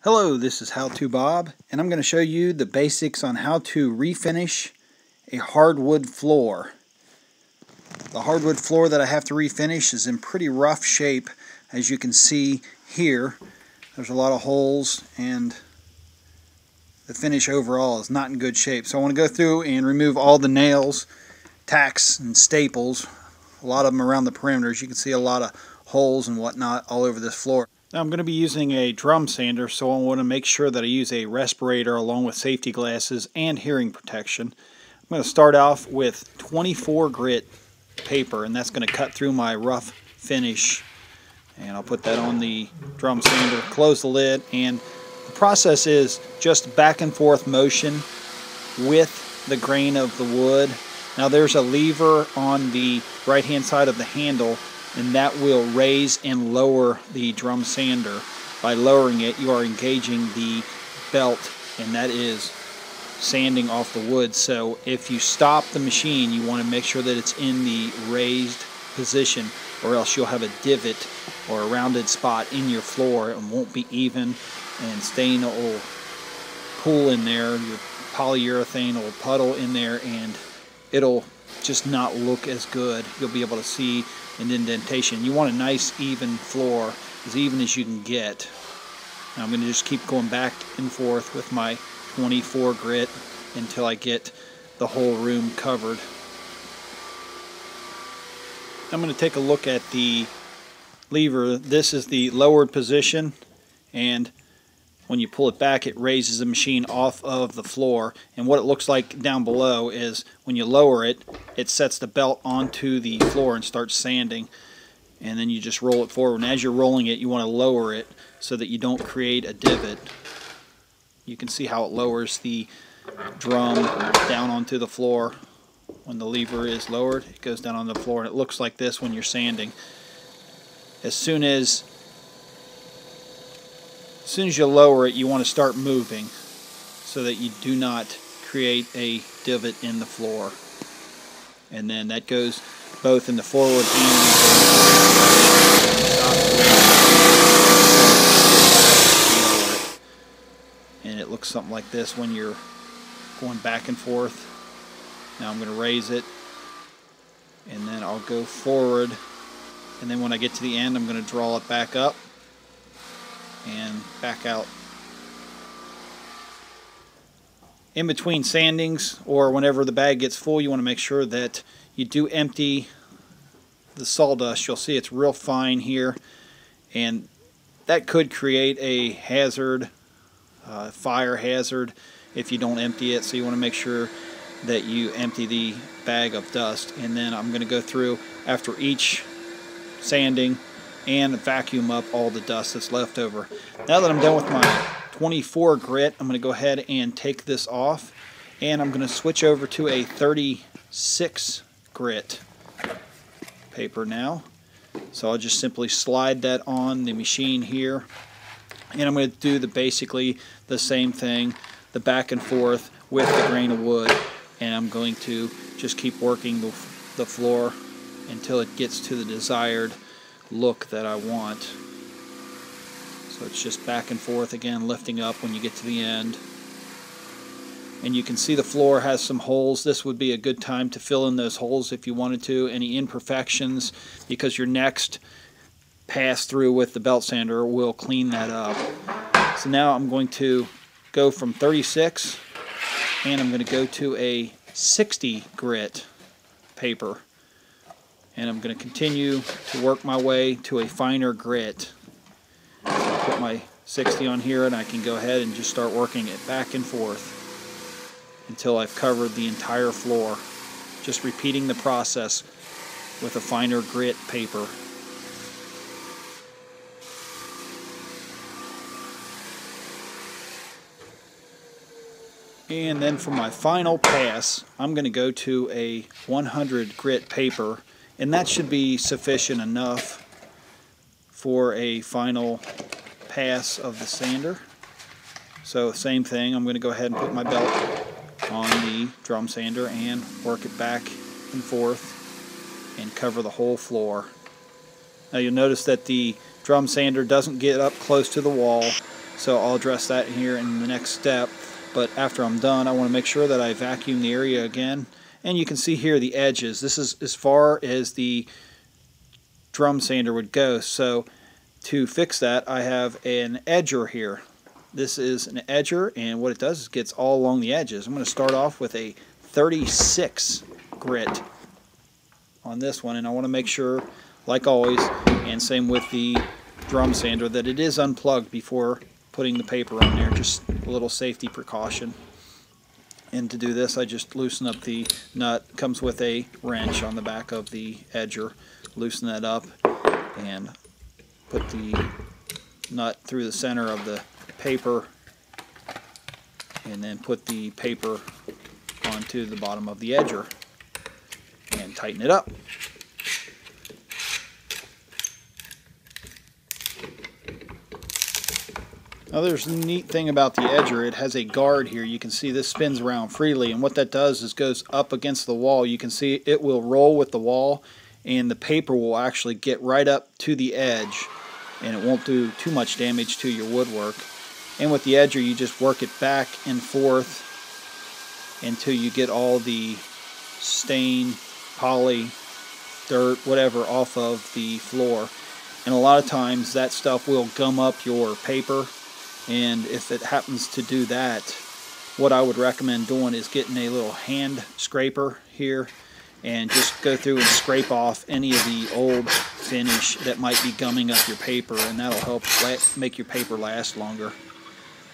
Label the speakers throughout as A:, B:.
A: Hello, this is How To Bob, and I'm going to show you the basics on how to refinish a hardwood floor. The hardwood floor that I have to refinish is in pretty rough shape. As you can see here, there's a lot of holes and the finish overall is not in good shape. So I want to go through and remove all the nails, tacks, and staples, a lot of them around the perimeters. You can see a lot of holes and whatnot all over this floor. Now I'm going to be using a drum sander, so I want to make sure that I use a respirator along with safety glasses and hearing protection. I'm going to start off with 24 grit paper, and that's going to cut through my rough finish. And I'll put that on the drum sander, close the lid, and the process is just back and forth motion with the grain of the wood. Now there's a lever on the right hand side of the handle, and that will raise and lower the drum sander. By lowering it, you are engaging the belt, and that is sanding off the wood. So if you stop the machine, you want to make sure that it's in the raised position, or else you'll have a divot or a rounded spot in your floor and won't be even, and stain will pool in there. Your polyurethane will puddle in there, and it'll just not look as good. You'll be able to see an indentation. You want a nice even floor, as even as you can get. Now I'm going to just keep going back and forth with my 24 grit until I get the whole room covered. I'm going to take a look at the lever. This is the lowered position, and when you pull it back, it raises the machine off of the floor. And what it looks like down below is when you lower it, it sets the belt onto the floor and starts sanding. And then you just roll it forward. And as you're rolling it, you want to lower it so that you don't create a divot. You can see how it lowers the drum down onto the floor. When the lever is lowered, it goes down on the floor, and it looks like this when you're sanding. As soon as you lower it, you want to start moving so that you do not create a divot in the floor. And then that goes both in the forward and it looks something like this when you're going back and forth. Now I'm going to raise it, and then I'll go forward, and then when I get to the end, I'm going to draw it back up and back out. In between sandings, or whenever the bag gets full, you want to make sure that you do empty the sawdust. You'll see it's real fine here, and that could create a hazard, fire hazard, if you don't empty it. So you want to make sure that you empty the bag of dust. And then I'm going to go through after each sanding and vacuum up all the dust that's left over. Now that I'm done with my 24 grit, I'm going to go ahead and take this off, and I'm going to switch over to a 36 grit paper now. So I'll just simply slide that on the machine here, and I'm going to do basically the same thing, the back and forth with the grain of wood, and I'm going to just keep working the floor until it gets to the desired look that I want. So it's just back and forth again, lifting up when you get to the end. And you can see the floor has some holes. This would be a good time to fill in those holes if you wanted to, any imperfections, because your next pass through with the belt sander will clean that up. So now I'm going to go from 36, and I'm going to go to a 60 grit paper. And I'm going to continue to work my way to a finer grit. So I'll put my 60 on here, and I can go ahead and just start working it back and forth until I've covered the entire floor. Just repeating the process with a finer grit paper. And then for my final pass, I'm going to go to a 100 grit paper, and that should be sufficient enough for a final pass of the sander. So same thing, I'm going to go ahead and put my belt on the drum sander and work it back and forth and cover the whole floor. Now you'll notice that the drum sander doesn't get up close to the wall. So I'll address that here in the next step. But after I'm done, I want to make sure that I vacuum the area again. And you can see here the edges. This is as far as the drum sander would go. So to fix that, I have an edger here. This is an edger, and what it does is gets all along the edges. I'm going to start off with a 36 grit on this one, and I want to make sure, like always, and same with the drum sander, that it is unplugged before putting the paper on there, just a little safety precaution. And to do this, I just loosen up the nut. It comes with a wrench on the back of the edger. Loosen that up and put the nut through the center of the paper, and then put the paper onto the bottom of the edger and tighten it up. Now there's a neat thing about the edger. It has a guard here. You can see this spins around freely, and what that does is goes up against the wall. You can see it will roll with the wall, and the paper will actually get right up to the edge, and it won't do too much damage to your woodwork. And with the edger, you just work it back and forth until you get all the stain, poly, dirt, whatever off of the floor. And a lot of times that stuff will gum up your paper, and if it happens to do that, what I would recommend doing is getting a little hand scraper here and just go through and scrape off any of the old finish that might be gumming up your paper, and that'll help make your paper last longer.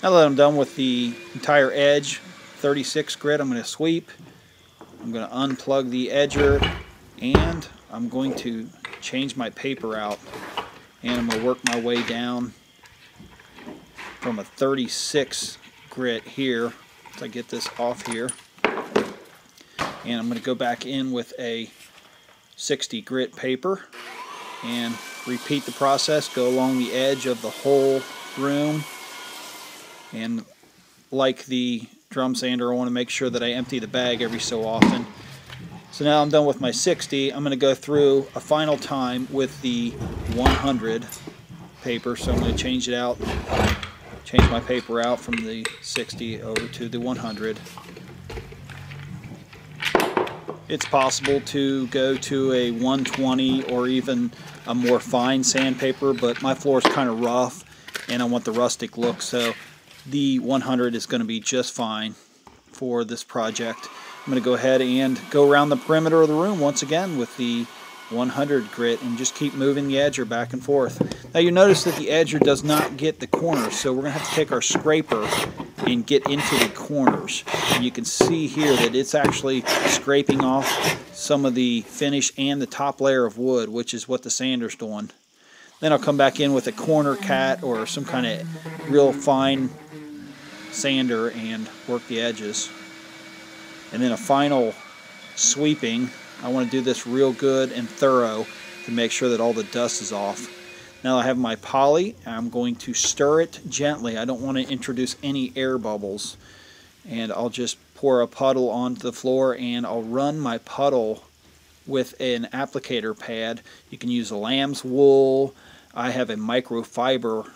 A: Now that I'm done with the entire edge, 36 grit, I'm going to sweep. I'm going to unplug the edger, and I'm going to change my paper out, and I'm going to work my way down from a 36 grit here. So I get this off here, and I'm going to go back in with a 60 grit paper and repeat the process. Go along the edge of the whole room, and like the drum sander, I want to make sure that I empty the bag every so often. So now I'm done with my 60. I'm going to go through a final time with the 100 paper. So I'm going to change it out, change my paper out from the 60 over to the 100. It's possible to go to a 120 or even a more fine sandpaper, but my floor is kind of rough and I want the rustic look, so the 100 is going to be just fine for this project. I'm going to go ahead and go around the perimeter of the room once again with the 100 grit and just keep moving the edger back and forth. Now you notice that the edger does not get the corners, so we're going to have to take our scraper and get into the corners. And you can see here that it's actually scraping off some of the finish and the top layer of wood, which is what the sander's doing. Then I'll come back in with a corner cat or some kind of real fine sander and work the edges. And then a final sweeping. I want to do this real good and thorough to make sure that all the dust is off. Now I have my poly. I'm going to stir it gently. I don't want to introduce any air bubbles. And I'll just pour a puddle onto the floor, and I'll run my puddle with an applicator pad. You can use a lamb's wool. I have a microfiber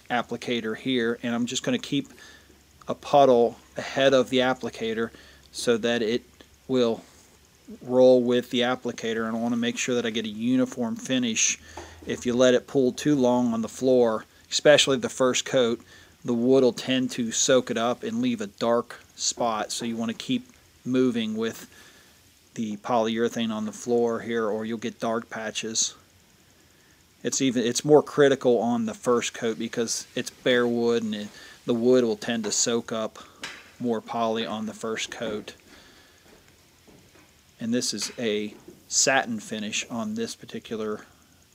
A: applicator here, and I'm just going to keep a puddle ahead of the applicator so that it will roll with the applicator, and I want to make sure that I get a uniform finish. If you let it pull too long on the floor, especially the first coat, the wood will tend to soak it up and leave a dark spot, so you want to keep moving with the polyurethane on the floor here, or you'll get dark patches. It's more critical on the first coat because it's bare wood, and the wood will tend to soak up more poly on the first coat. And this is a satin finish on this particular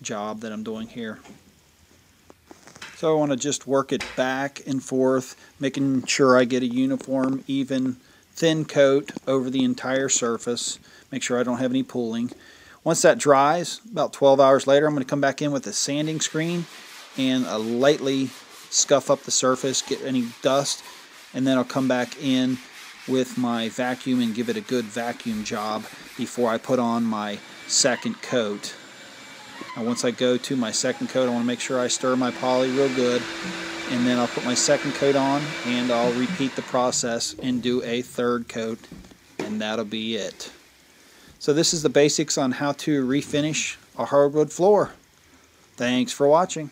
A: job that I'm doing here. So I want to just work it back and forth, making sure I get a uniform, even, thin coat over the entire surface. Make sure I don't have any pooling. Once that dries, about 12 hours later, I'm going to come back in with a sanding screen and lightly scuff up the surface, get any dust, and then I'll come back in with my vacuum and give it a good vacuum job before I put on my second coat. Now once I go to my second coat, I want to make sure I stir my poly real good and then I'll put my second coat on, and I'll repeat the process and do a third coat, and that'll be it. So this is the basics on how to refinish a hardwood floor. Thanks for watching.